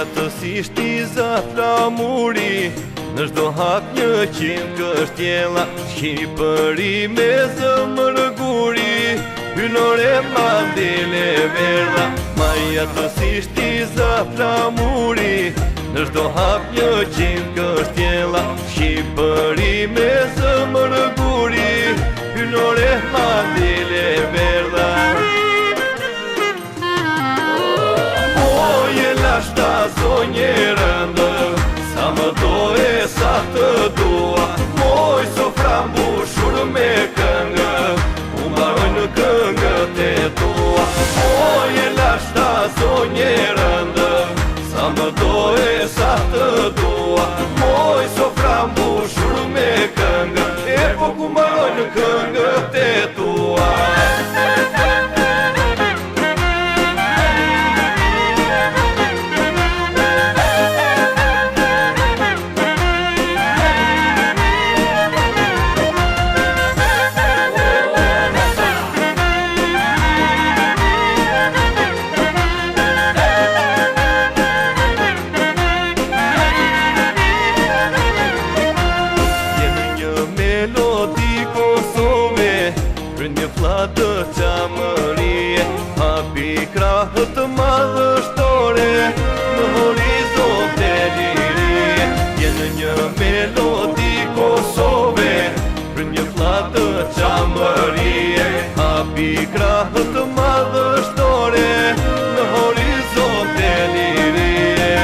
Atësisht i zafra muri, në shdo hap një qind kështjela, Shqipëri me zëmër guri, hynore mandele verda. Maj atësisht i zafra muri, në shdo hap një qind kështjela, Shqipëri me zëmër guri, hynore mandele verda. Shta zonje rëndë, sa më doje sa të dua, moj sofra mbushur me këngë, u mbaroj në këngët e tua. Moj e la shta zonje rëndë, sa më doje sa të dua, moj sofra mbushur me këngë, e po ku mbaroj në këngët e tua. Një flatë qamërie, hapi krahët të madhështore, në horizont e lirie. Jenë një melodi Kosove, për një flatë qamërie, hapi krahët të madhështore, në horizont e lirie.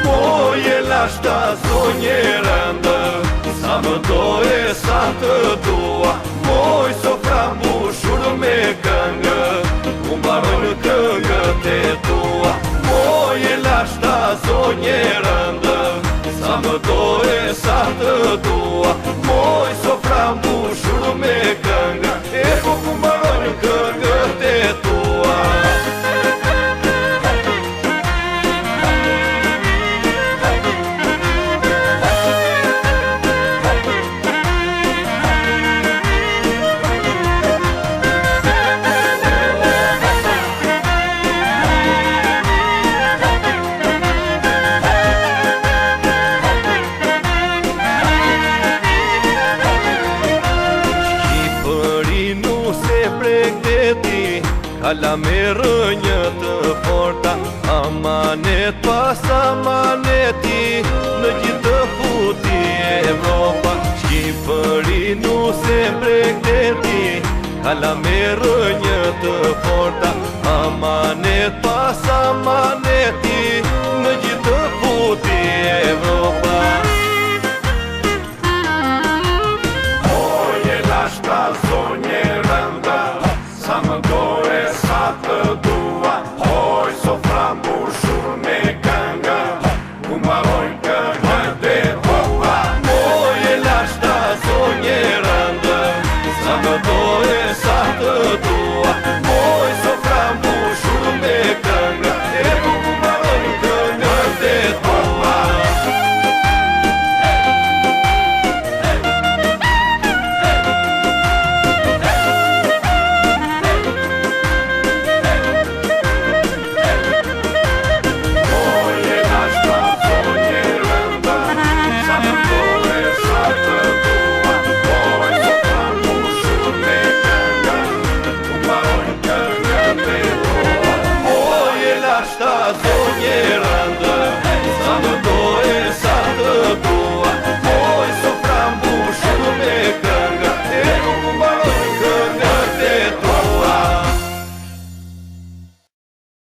Moje la shta zonje rëndë, sa më doje sa të dua, moj sofra mbushur me këngë, u mbaroj në këngët e tua. Moj e la shta zonje rëndë, sa më doje sa të dua, moj sofra mbushur me këngë, e po ku mbaroj në këngët e tua. Kala me rënjë të forta, amanet pas amaneti, në gjithë të futi Evropa. Shqipëri nu se mbrekteti, kala me rënjë të forta, amanet pas amaneti,